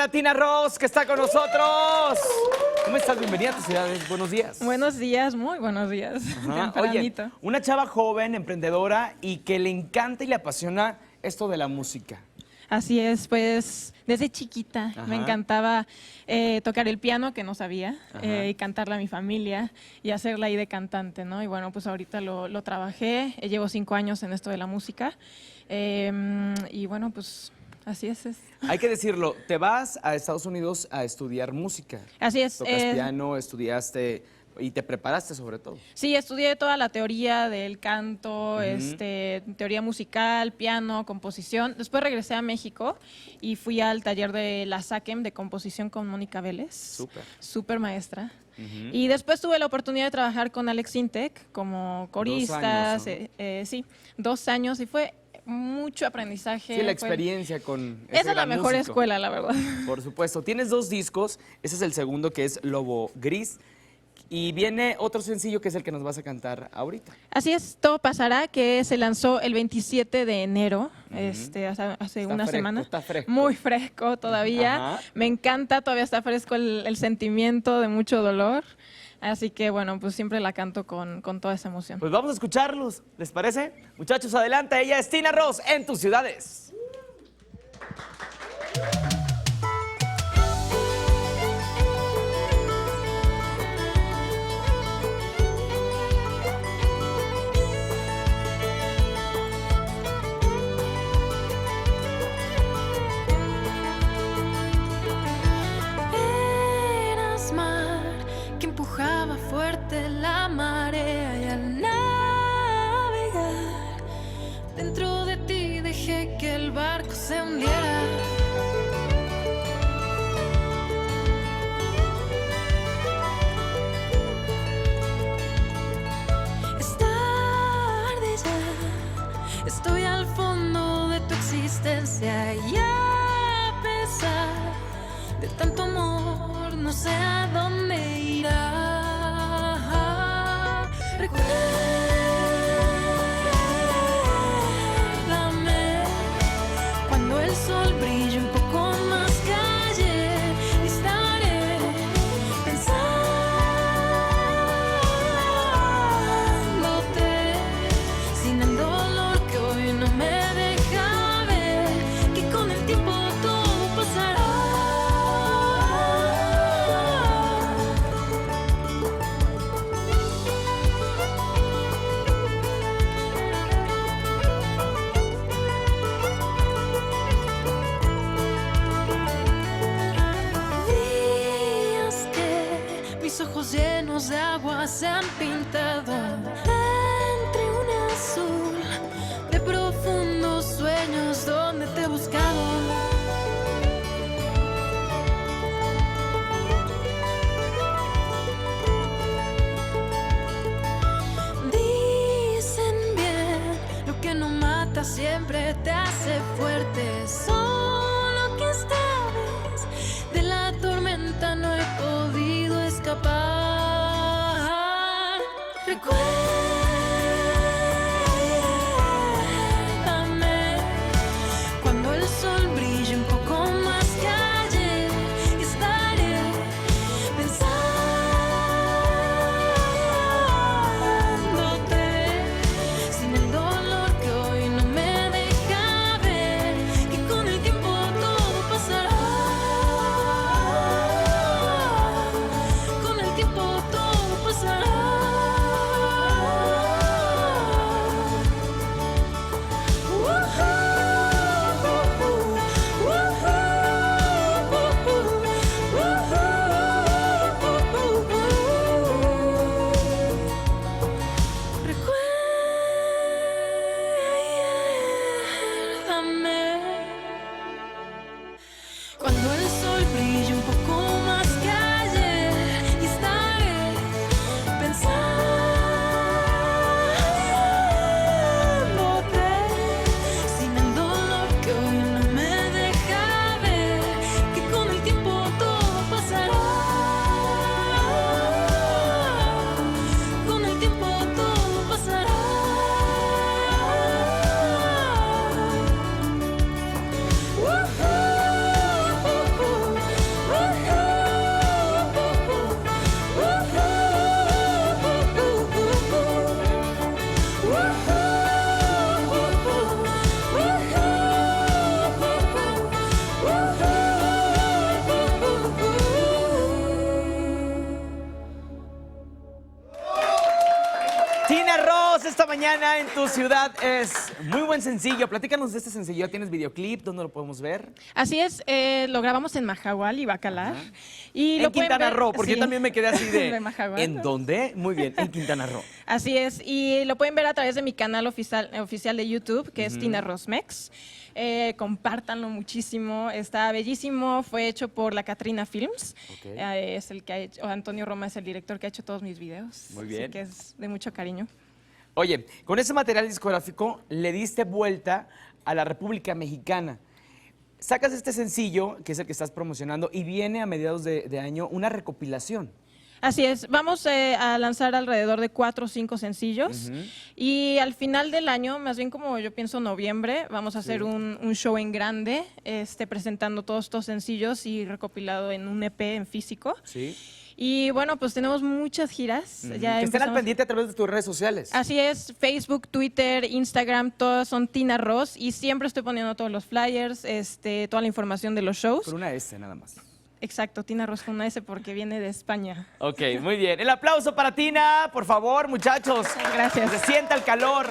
a Tina Ross, que está con nosotros. ¿Cómo estás? Bienvenida a tus ciudades. Buenos días. Buenos días, muy buenos días. Oye, una chava joven, emprendedora y que le encanta y le apasiona esto de la música. Así es, pues desde chiquita me encantaba tocar el piano, que no sabía, y cantarle a mi familia y hacerla ahí de cantante, ¿no? Y bueno, pues ahorita lo trabajé, llevo 5 años en esto de la música y bueno, pues así es. Hay que decirlo, te vas a Estados Unidos a estudiar música. Así es. Tocas piano, estudiaste y te preparaste sobre todo. Sí, estudié toda la teoría del canto, teoría musical, piano, composición. Después regresé a México y fui al taller de la SACEM de composición con Mónica Vélez. Súper maestra. Y después tuve la oportunidad de trabajar con Alex Intec como corista. 2 años, ¿no? Sí, 2 años y fue mucho aprendizaje. Sí, la experiencia con ese Esa es la mejor escuela, la verdad. Por supuesto. Tienes 2 discos. Ese es el segundo, que es Lobo Gris. Y viene otro sencillo que es el que nos vas a cantar ahorita. Así es, Todo Pasará, que se lanzó el 27 de enero, hace una semana. Está fresco. Muy fresco todavía. Me encanta, todavía está fresco el sentimiento de mucho dolor. Así que bueno, pues siempre la canto con toda esa emoción. Pues vamos a escucharlos, ¿les parece? Muchachos, adelante, ella es Tina Ross en tus ciudades. Empujaba fuerte la marea y al navegar dentro de ti dejé que el barco se hundiera. Es tarde ya, estoy al fondo de tu existencia y a pesar de tanto amor no sé a dónde irá. Recuérdame cuando el sol brille un poco más que ayer y estaré pensándote sin el dolor que hoy no me deja ver que con el tiempo todo pasará. Ojos llenos de agua se han pintado entre un azul de profundos sueños donde te he buscado. Dicen bien, lo que no mata siempre te hace fuerte. Solo que esta vez de la tormenta no he podido escapar. Recuérdame cuando el sol brille un poco más que ayer y estaré pensándote sin el dolor que hoy no me deja ver que con el tiempo todo pasará. Con el tiempo todo pasará. Tina Ross, esta mañana en tu ciudad es muy buen sencillo. Platícanos de este sencillo. ¿Tienes videoclip? ¿Dónde lo podemos ver? Así es, lo grabamos en Majahual y Bacalar. Y En lo pueden Quintana ver- Roo, porque sí. yo también me quedé así de... De Majahual. ¿En dónde? Muy bien, en Quintana Roo. Así es, y lo pueden ver a través de mi canal oficial de YouTube, que es Tina Rosmex. Compártanlo muchísimo, está bellísimo, fue hecho por la Catrina Films. Ok. Es el que ha hecho, Antonio Roma es el director que ha hecho todos mis videos. Muy bien. Así que es de mucho cariño. Oye, con ese material discográfico le diste vuelta a la República Mexicana. Sacas este sencillo, que es el que estás promocionando, y viene a mediados de año una recopilación. Así es, vamos a lanzar alrededor de 4 o 5 sencillos y al final del año, más bien como yo pienso noviembre, vamos a hacer un show en grande, presentando todos estos sencillos y recopilado en un EP en físico. Sí. Y bueno, pues tenemos muchas giras. Ya Que estén al empezamos- pendiente a través de tus redes sociales. Así es, Facebook, Twitter, Instagram, todos son Tina Ross y siempre estoy poniendo todos los flyers, toda la información de los shows. Con una S nada más. Exacto, Tina Ross con una S porque viene de España. Ok, muy bien. El aplauso para Tina, por favor, muchachos. Gracias. Que se sienta el calor.